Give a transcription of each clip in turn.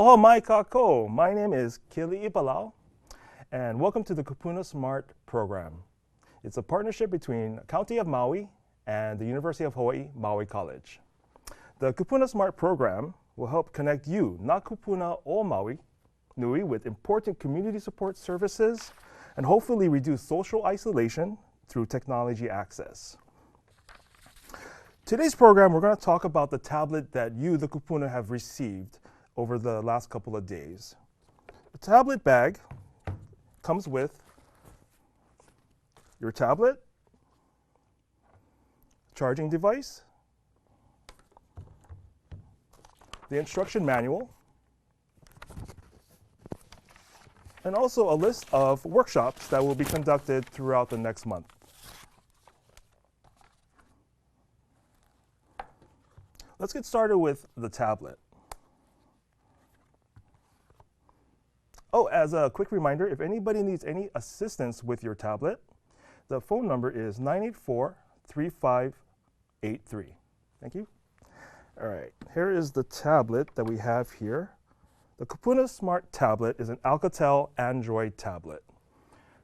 Aloha mai kako. My name is Kili Ipalau, and welcome to the Kupuna Smart program. It's a partnership between County of Maui and the University of Hawaii, Maui College. The Kupuna Smart program will help connect you, not Kupuna or Maui, Nui, with important community support services and hopefully reduce social isolation through technology access. Today's program, we're going to talk about the tablet that you, the Kupuna, have received over the last couple of days. The tablet bag comes with your tablet, charging device, the instruction manual, and also a list of workshops that will be conducted throughout the next month. Let's get started with the tablet. Oh, as a quick reminder, if anybody needs any assistance with your tablet, the phone number is 984-3583. Thank you. All right, here is the tablet that we have here. The Kupuna Smart Tablet is an Alcatel Android tablet.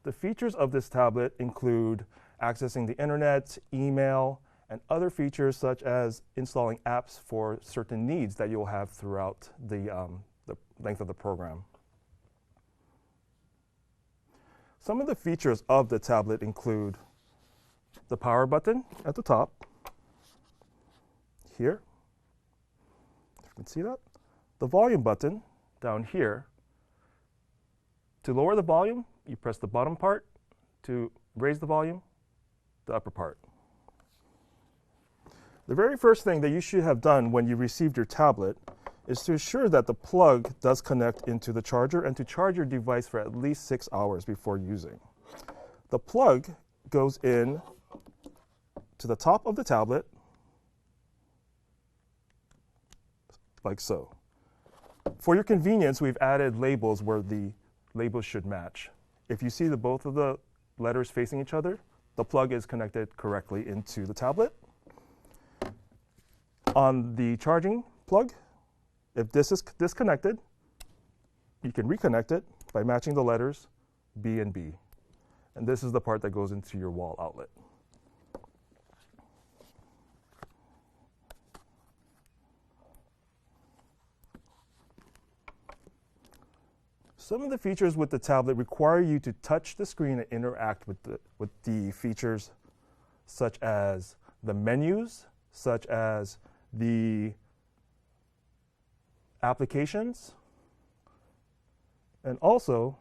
The features of this tablet include accessing the internet, email, and other features such as installing apps for certain needs that you'll have throughout the length of the program. Some of the features of the tablet include the power button at the top, here, if you can see that, the volume button down here. To lower the volume, you press the bottom part. To raise the volume, the upper part. The very first thing that you should have done when you received your tablet is to ensure that the plug does connect into the charger and to charge your device for at least 6 hours before using. The plug goes in to the top of the tablet, like so. For your convenience, we've added labels where the labels should match. If you see both of the letters facing each other, the plug is connected correctly into the tablet. On the charging plug, if this is disconnected, you can reconnect it by matching the letters B and B. And this is the part that goes into your wall outlet. Some of the features with the tablet require you to touch the screen and interact with the features such as the menus, such as the applications, and also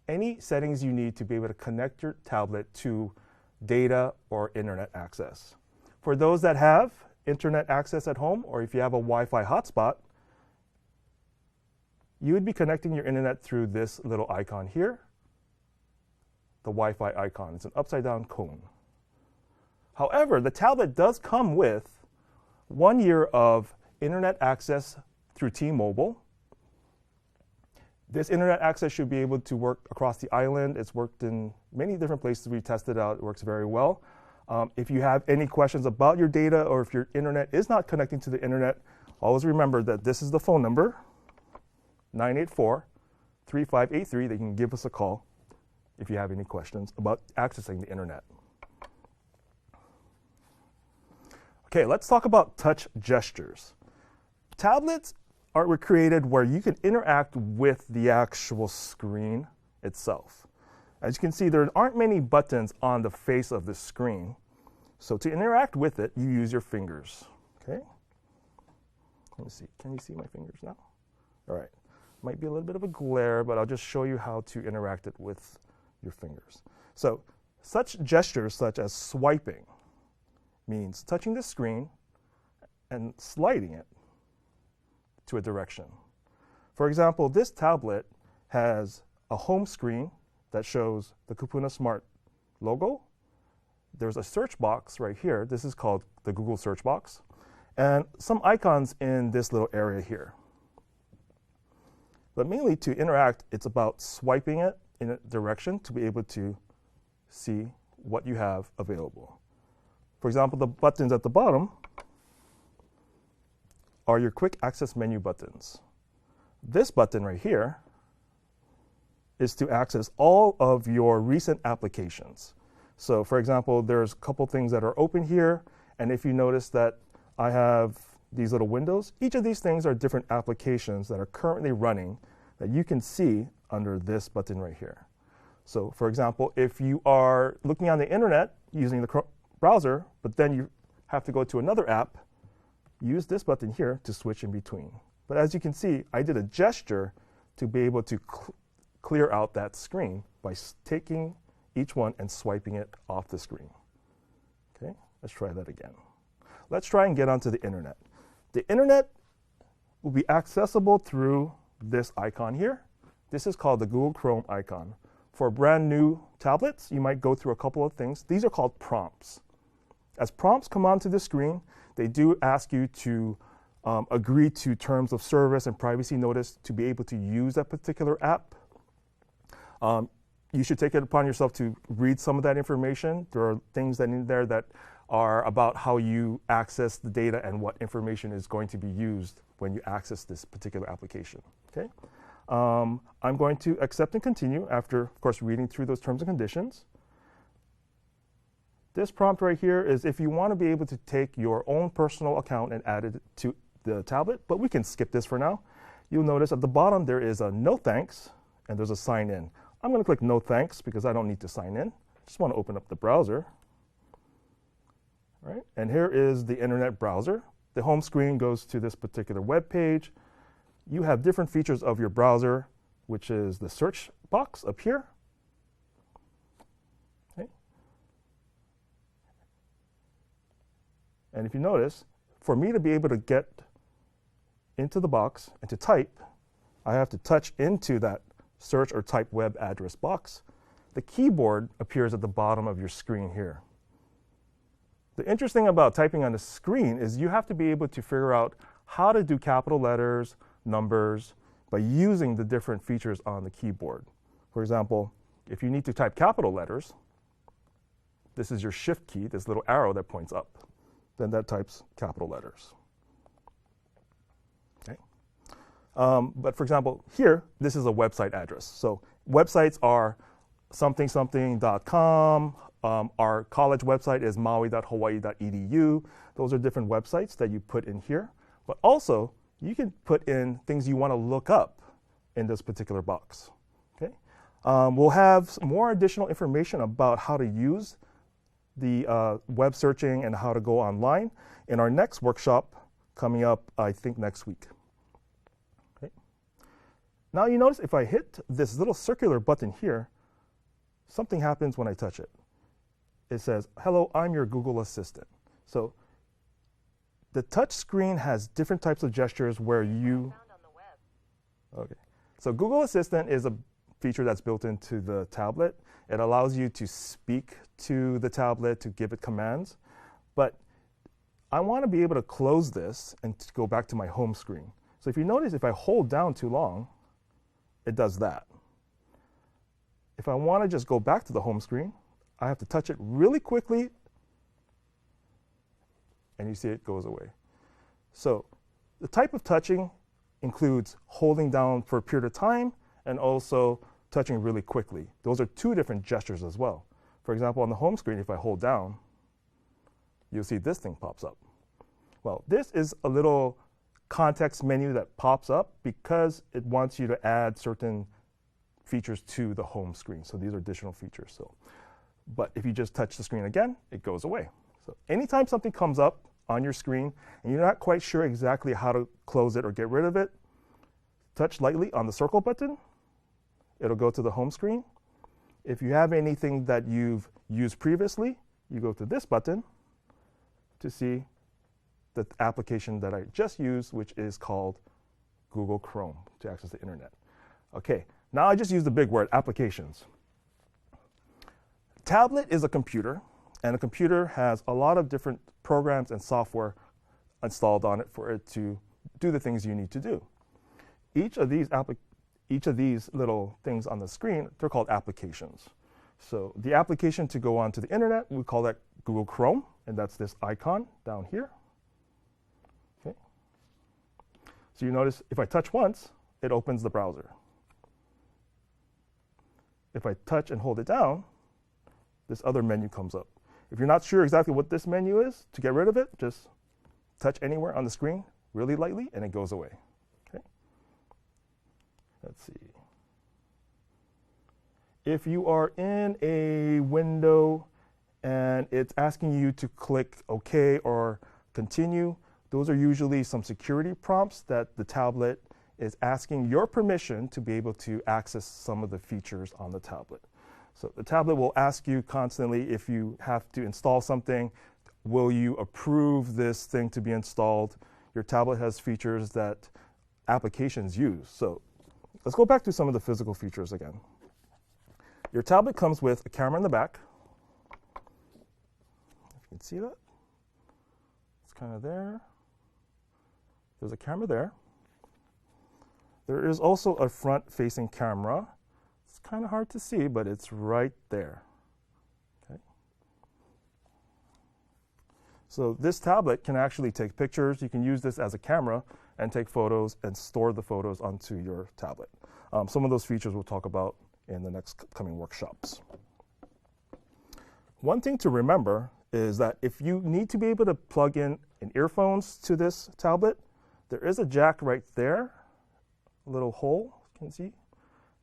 any settings you need to be able to connect your tablet to data or internet access. For those that have internet access at home, or if you have a Wi-Fi hotspot, you would be connecting your internet through this little icon here, the Wi-Fi icon. It's an upside down cone. However, the tablet does come with 1 year of internet access through T-Mobile. This internet access should be able to work across the island. It's worked in many different places. We tested it out. It works very well. If you have any questions about your data or if your internet is not connecting to the internet, always remember that this is the phone number, 984-3583. They can give us a call if you have any questions about accessing the internet. Okay, let's talk about touch gestures. Tablets were created where you can interact with the actual screen itself. As you can see, there aren't many buttons on the face of the screen. So to interact with it, you use your fingers. Okay? Let me see. Can you see my fingers now? All right. Might be a little bit of a glare, but I'll just show you how to interact it with your fingers. So such gestures such as swiping means touching the screen and sliding it to a direction. For example, this tablet has a home screen that shows the Kupuna Smart logo. There's a search box right here. This is called the Google search box. And some icons in this little area here. But mainly to interact, it's about swiping it in a direction to be able to see what you have available. For example, the buttons at the bottom are your quick access menu buttons. This button right here is to access all of your recent applications. So for example, there's a couple things that are open here, and if you notice that I have these little windows, each of these things are different applications that are currently running that you can see under this button right here. So for example, if you are looking on the internet using the browser, but then you have to go to another app, use this button here to switch in between. But as you can see, I did a gesture to be able to clear out that screen by taking each one and swiping it off the screen. Okay, let's try that again. Let's try and get onto the internet. The internet will be accessible through this icon here. This is called the Google Chrome icon. For brand new tablets, you might go through a couple of things. These are called prompts. As prompts come onto the screen, they do ask you to agree to terms of service and privacy notice to be able to use that particular app. You should take it upon yourself to read some of that information. There are things that in there that are about how you access the data and what information is going to be used when you access this particular application. Okay? I'm going to accept and continue after, of course, reading through those terms and conditions. This prompt right here is if you want to be able to take your own personal account and add it to the tablet, but we can skip this for now. You'll notice at the bottom there is a no thanks, and there's a sign in. I'm going to click no thanks because I don't need to sign in. Just want to open up the browser. Right? And here is the internet browser. The home screen goes to this particular web page. You have different features of your browser, which is the search box up here. Okay. And if you notice, for me to be able to get into the box and to type, I have to touch into that search or type web address box. The keyboard appears at the bottom of your screen here. The interesting about typing on the screen is you have to be able to figure out how to do capital letters, numbers, by using the different features on the keyboard. For example, if you need to type capital letters, this is your shift key, this little arrow that points up. Then that types capital letters. Okay. But for example, here, this is a website address. So websites are something.com. Our college website is maui.hawaii.edu. Those are different websites that you put in here. But also, you can put in things you want to look up in this particular box. Okay? We'll have more additional information about how to use the web searching and how to go online in our next workshop coming up, I think, next week. Okay? Now you notice if I hit this little circular button here, something happens when I touch it. It says, hello, I'm your Google Assistant. So the touch screen has different types of gestures where you... Okay. So Google Assistant is a feature that's built into the tablet. It allows you to speak to the tablet, to give it commands. But I want to be able to close this and to go back to my home screen. So if you notice, if I hold down too long, it does that. If I want to just go back to the home screen, I have to touch it really quickly, and you see it goes away. So the type of touching includes holding down for a period of time and also touching really quickly. Those are two different gestures as well. For example, on the home screen, if I hold down, you'll see this thing pops up. Well, this is a little context menu that pops up because it wants you to add certain features to the home screen. So these are additional features. But if you just touch the screen again, it goes away. So anytime something comes up on your screen and you're not quite sure exactly how to close it or get rid of it, touch lightly on the circle button. It'll go to the home screen. If you have anything that you've used previously, you go to this button to see the application that I just used, which is called Google Chrome to access the internet. Okay, now I just used the big word, applications. Tablet is a computer, and a computer has a lot of different programs and software installed on it for it to do the things you need to do. Each of these little things on the screen, they're called applications. So the application to go onto the internet, we call that Google Chrome, and that's this icon down here. Okay. So you notice if I touch once, it opens the browser. If I touch and hold it down, this other menu comes up. If you're not sure exactly what this menu is, to get rid of it, just touch anywhere on the screen really lightly and it goes away. Okay? Let's see. If you are in a window and it's asking you to click OK or continue, those are usually some security prompts that the tablet is asking your permission to be able to access some of the features on the tablet. So the tablet will ask you constantly if you have to install something, will you approve this thing to be installed? Your tablet has features that applications use. So let's go back to some of the physical features again. Your tablet comes with a camera in the back. If you can see that. It's kind of there. There's a camera there. There is also a front-facing camera. It's kind of hard to see, but it's right there. Okay. So this tablet can actually take pictures. You can use this as a camera and take photos and store the photos onto your tablet. Some of those features we'll talk about in the next coming workshops. One thing to remember is that if you need to be able to plug in earphones to this tablet, there is a jack right there, a little hole, you can see,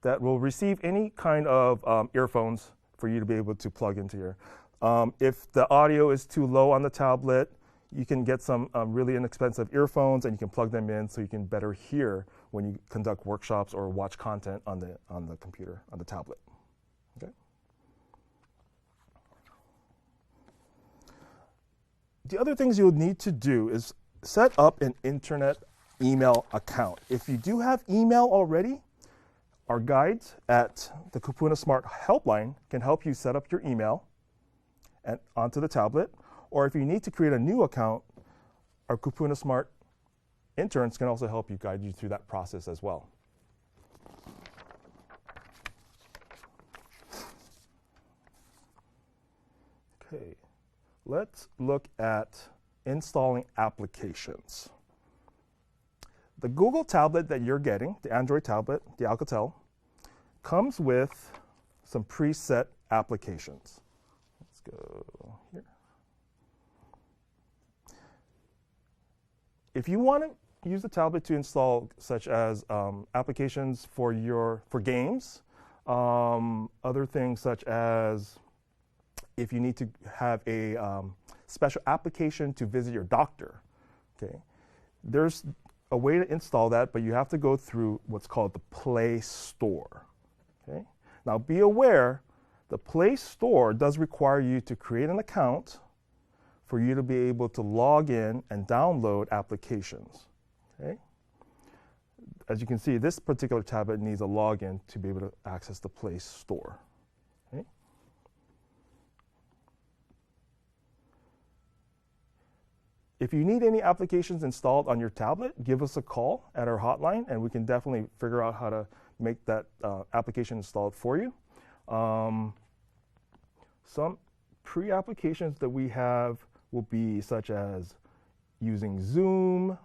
that will receive any kind of earphones for you to be able to plug into your. If the audio is too low on the tablet, you can get some really inexpensive earphones and you can plug them in so you can better hear when you conduct workshops or watch content on the computer, on the tablet. Okay? The other things you'll need to do is set up an internet email account. If you do have email already, our guides at the Kupuna Smart Helpline can help you set up your email onto the tablet. Or if you need to create a new account, our Kupuna Smart interns can also help you, guide you through that process as well. Okay, let's look at installing applications. The Google tablet that you're getting, the Android tablet, the Alcatel, comes with some preset applications. Let's go here. If you want to use the tablet to install such as applications for games, other things such as if you need to have a special application to visit your doctor, okay, there's a way to install that, but you have to go through what's called the Play Store. Okay? Now be aware, the Play Store does require you to create an account for you to be able to log in and download applications. Okay? As you can see, this particular tablet needs a login to be able to access the Play Store. Okay? If you need any applications installed on your tablet, give us a call at our hotline and we can definitely figure out how to make that application installed for you. Some pre-applications that we have will be such as using Zoom,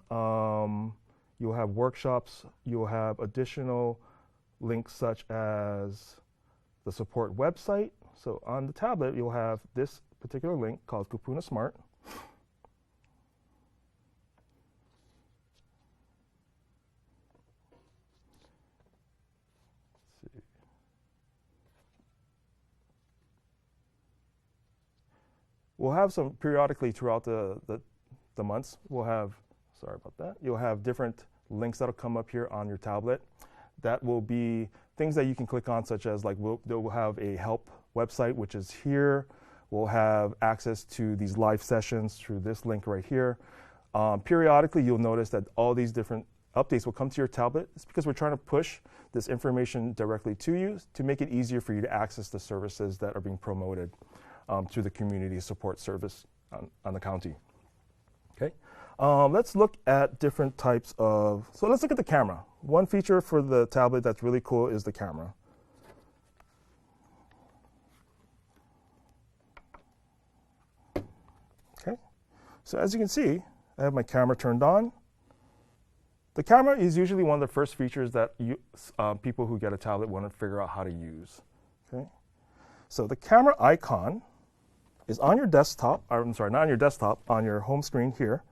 you'll have workshops, you'll have additional links such as the support website. So on the tablet, you'll have this particular link called Kupuna Smart. We'll have some periodically throughout the months, we'll have, sorry about that, you'll have different links that'll come up here on your tablet. That will be things that you can click on, such as we'll have a help website, which is here. We'll have access to these live sessions through this link right here. Periodically, you'll notice that all these different updates will come to your tablet. It's because we're trying to push this information directly to you to make it easier for you to access the services that are being promoted through the community support service on the county. Okay, let's look at different types of, so let's look at the camera. One feature for the tablet that's really cool is the camera. Okay, so as you can see, I have my camera turned on. The camera is usually one of the first features that people who get a tablet want to figure out how to use. Okay? So the camera icon is on your desktop, I'm sorry, not on your desktop, on your home screen here.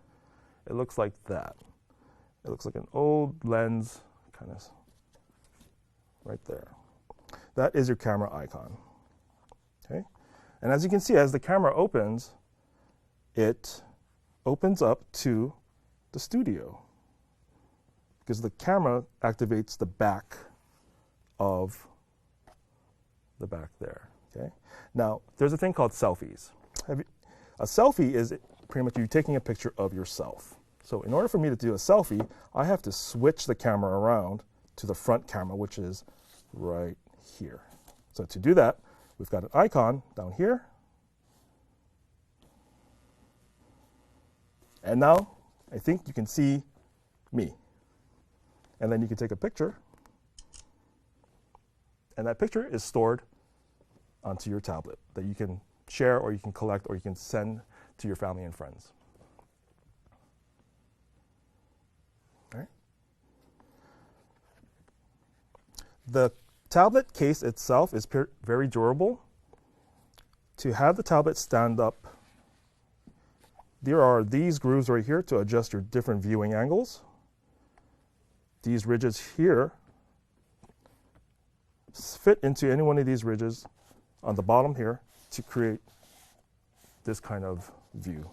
It looks like that. It looks like an old lens, kind of right there. That is your camera icon. Okay? And as you can see, as the camera opens, it opens up to the studio, because the camera activates the back of the back there. Okay? Now, there's a thing called selfies. A selfie is pretty much you taking a picture of yourself. So in order for me to do a selfie, I have to switch the camera around to the front camera, which is right here. So to do that, we've got an icon down here. And now I think you can see me. And then you can take a picture. And that picture is stored onto your tablet that you can share, or you can collect, or you can send to your family and friends. All right. The tablet case itself is very durable. To have the tablet stand up, there are these grooves right here to adjust your different viewing angles. These ridges here fit into any one of these ridges on the bottom here to create this kind of view.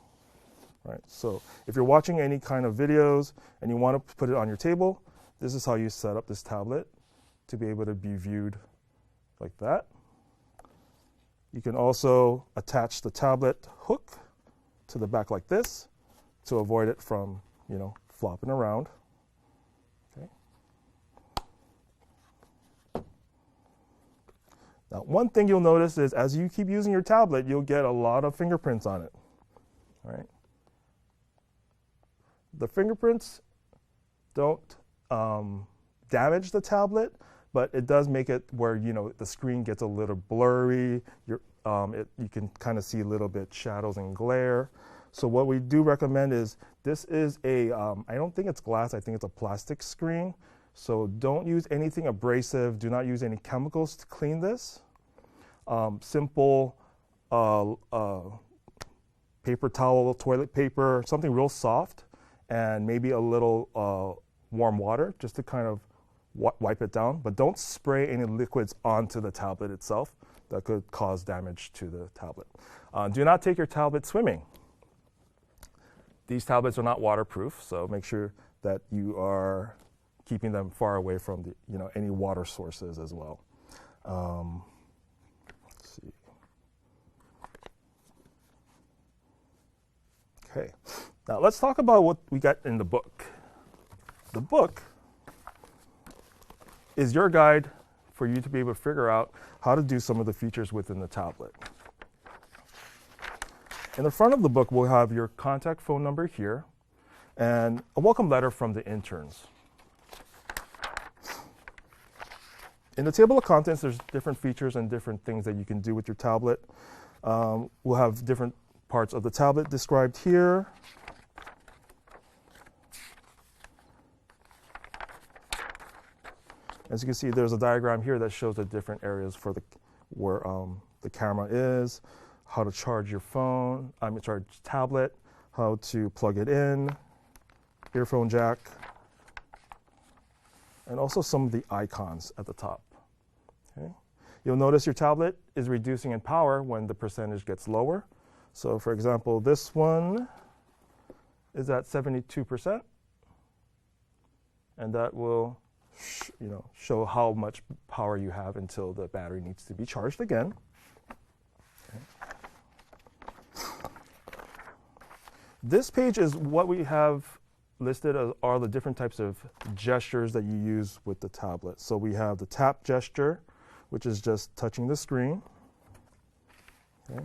Right? So if you're watching any kind of videos and you want to put it on your table, this is how you set up this tablet to be able to be viewed like that. You can also attach the tablet hook to the back like this to avoid it from, flopping around. Okay. Now, one thing you'll notice is as you keep using your tablet, you'll get a lot of fingerprints on it. All right. The fingerprints don't damage the tablet, but it does make it where the screen gets a little blurry. You can kind of see a little bit shadows and glare. So what we do recommend is this is I don't think it's glass, I think it's a plastic screen. So don't use anything abrasive. Do not use any chemicals to clean this. Simple paper towel, toilet paper, something real soft, and maybe a little warm water just to kind of wipe it down. But don't spray any liquids onto the tablet itself. That could cause damage to the tablet. Do not take your tablet swimming. These tablets are not waterproof, so make sure that you are keeping them far away from any water sources as well. Let's see. Okay, now let's talk about what we got in the book. The book is your guide for you to be able to figure out how to do some of the features within the tablet. In the front of the book, we'll have your contact phone number here and a welcome letter from the interns. In the table of contents, there's different features and different things that you can do with your tablet. We'll have different parts of the tablet described here. As you can see, there's a diagram here that shows the different areas for where the camera is, how to charge your phone, charge tablet, how to plug it in, earphone jack, and also some of the icons at the top. Okay? You'll notice your tablet is reducing in power when the percentage gets lower. So for example, this one is at 72%, and that will show how much power you have until the battery needs to be charged again. Okay. This page is what we have listed as are the different types of gestures that you use with the tablet. So we have the tap gesture, which is just touching the screen. Okay.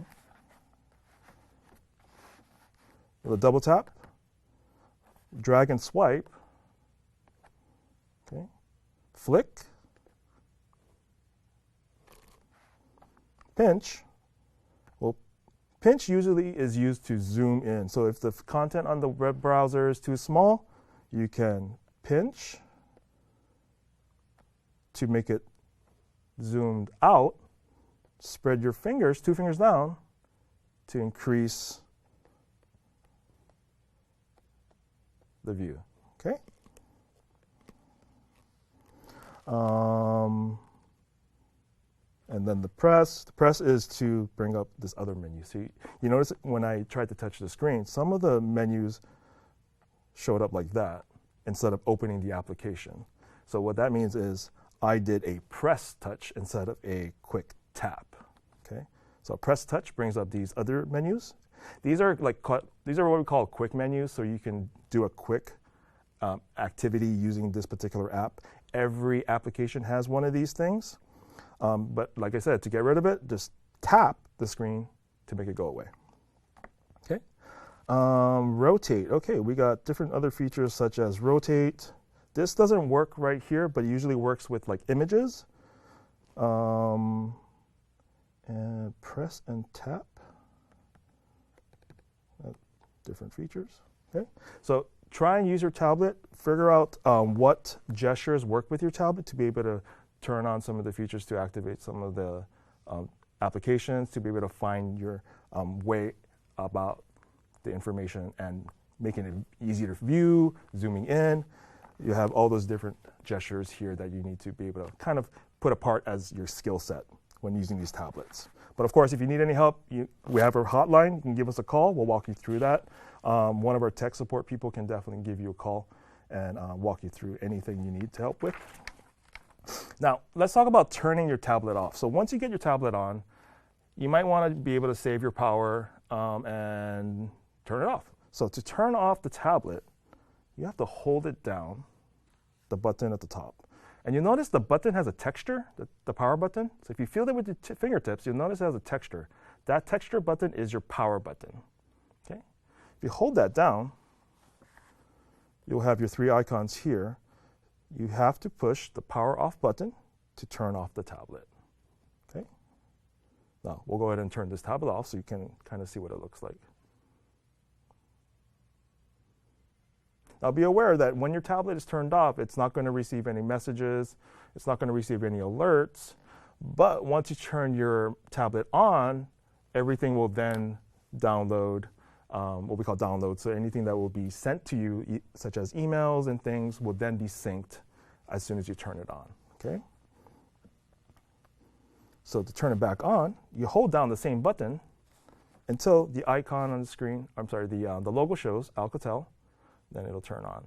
The double tap, drag and swipe, okay. Flick, pinch. Well, pinch usually is used to zoom in. So if the content on the web browser is too small, you can pinch to make it zoomed out. Spread your fingers, 2 fingers down, to increase the view. Okay. And then the press is to bring up this other menu. So you notice when I tried to touch the screen, some of the menus showed up like that instead of opening the application. So what that means is I did a press touch instead of a quick tap. Okay. So press touch brings up these other menus. These are what we call quick menus. So you can do a quick activity using this particular app. Every application has one of these things. But like I said, to get rid of it, just tap the screen to make it go away. Okay. Rotate. Okay, we got different other features such as rotate. This doesn't work right here, but it usually works with like images. And press and tap. Different features. Okay. So try and use your tablet. Figure out what gestures work with your tablet to be able to turn on some of the features to activate some of the applications, to be able to find your way about the information and making it easier to view, zooming in. You have all those different gestures here that you need to be able to kind of put apart as your skill set when using these tablets. But of course, if you need any help, we have our hotline. You can give us a call. We'll walk you through that. One of our tech support people can definitely give you a call and walk you through anything you need to help with. Now, let's talk about turning your tablet off. So once you get your tablet on, you might want to be able to save your power and turn it off. So to turn off the tablet, you have to hold it down, the button at the top. And you'll notice the button has a texture, the power button. So if you feel it with your fingertips, you'll notice it has a texture. That texture button is your power button. Okay? If you hold that down, you'll have your 3 icons here. You have to push the power off button to turn off the tablet. Okay? Now, we'll go ahead and turn this tablet off so you can kind of see what it looks like. Now, be aware that when your tablet is turned off, it's not going to receive any messages, it's not going to receive any alerts, but once you turn your tablet on, everything will then download, what we call download. So anything that will be sent to you, such as emails and things, will then be synced as soon as you turn it on, okay? So to turn it back on, you hold down the same button until the icon on the screen, the logo shows Alcatel, then it'll turn on.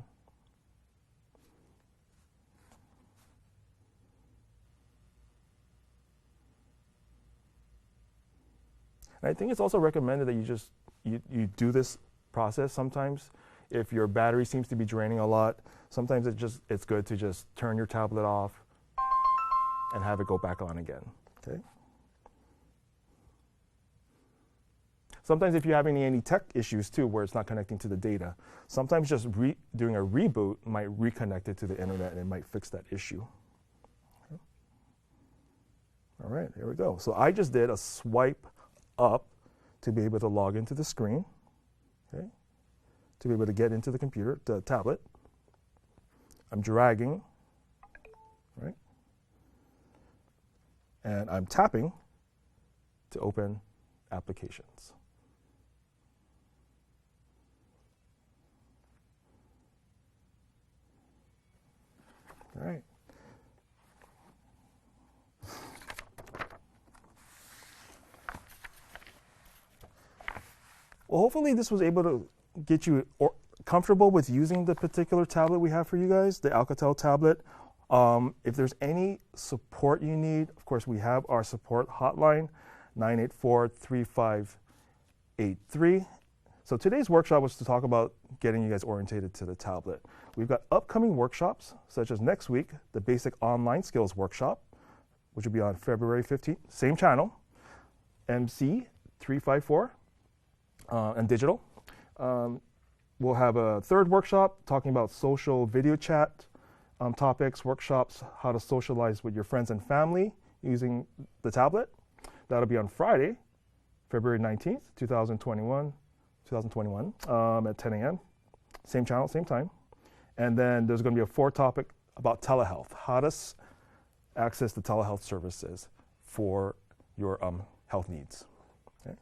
And I think it's also recommended that you do this process sometimes. If your battery seems to be draining a lot, sometimes it's good to just turn your tablet off and have it go back on again. Okay. Sometimes if you're having any tech issues too, where it's not connecting to the data, sometimes just doing a reboot might reconnect it to the internet and it might fix that issue. Okay. All right, here we go. So I just did a swipe up to be able to log into the screen, okay, to be able to get into the computer, the tablet. I'm dragging, right, and I'm tapping to open applications. All right. Well, hopefully this was able to get you comfortable with using the particular tablet we have for you guys, the Alcatel tablet. If there's any support you need, of course, we have our support hotline, 984-3583. So today's workshop was to talk about getting you guys orientated to the tablet. We've got upcoming workshops, such as next week, the Basic Online Skills Workshop, which will be on February 15th, same channel, MC 354, and digital. We'll have a third workshop talking about social video chat topics, workshops, how to socialize with your friends and family using the tablet. That'll be on Friday, February 19th, 2021, at 10 a.m. Same channel, same time. And then there's going to be a fourth topic about telehealth, how to access the telehealth services for your health needs. Okay.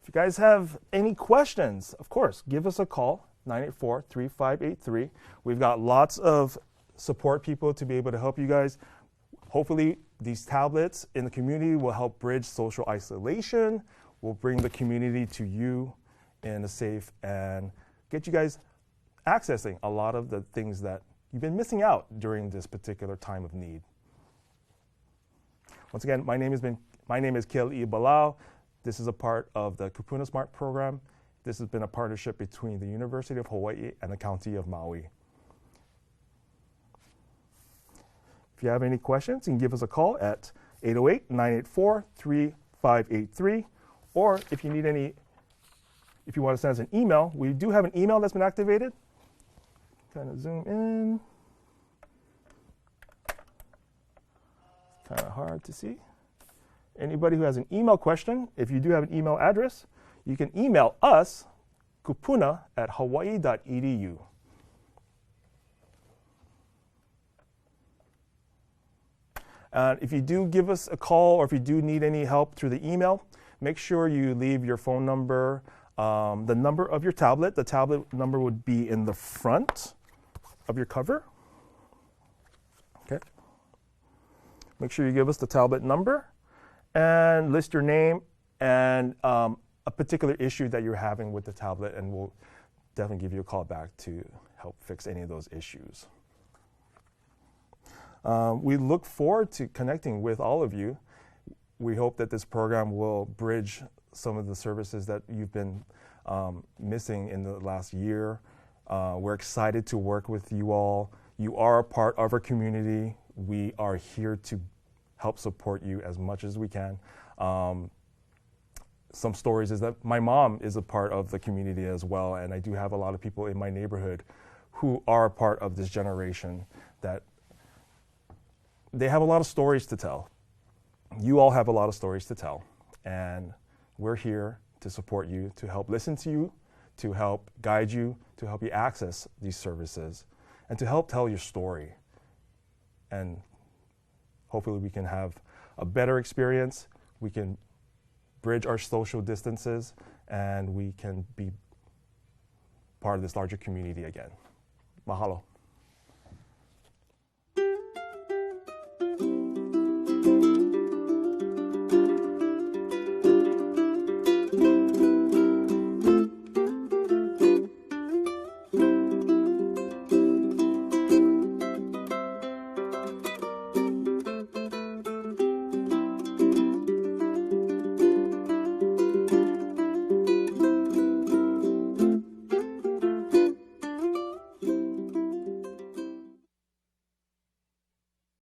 If you guys have any questions, of course, give us a call, 984-3583. We've got lots of support people to be able to help you guys. Hopefully, these tablets in the community will help bridge social isolation, will bring the community to you in a safe and get you guys accessing a lot of the things that you've been missing out during this particular time of need. Once again, my name is Kel'i Balau. This is a part of the Kupuna Smart program. This has been a partnership between the University of Hawaii and the County of Maui. If you have any questions, you can give us a call at 808-984-3583. Or if you want to send us an email, we do have an email that's been activated. Kind of zoom in. Kind of hard to see. Anybody who has an email question, if you do have an email address, you can email us, kupuna@hawaii.edu. If you do give us a call or if you do need any help through the email, make sure you leave your phone number, the number of your tablet. The tablet number would be in the front of your cover. Okay. Make sure you give us the tablet number and list your name and a particular issue that you're having with the tablet, and we'll definitely give you a call back to help fix any of those issues. We look forward to connecting with all of you. We hope that this program will bridge some of the services that you've been missing in the last year. We're excited to work with you all. You are a part of our community. We are here to help support you as much as we can. Some stories is that my mom is a part of the community as well, and I do have a lot of people in my neighborhood who are a part of this generation that they have a lot of stories to tell. You all have a lot of stories to tell, and we're here to support you, to help listen to you, to help guide you, to help you access these services, and to help tell your story. And hopefully we can have a better experience, we can bridge our social distances, and we can be part of this larger community again. Mahalo.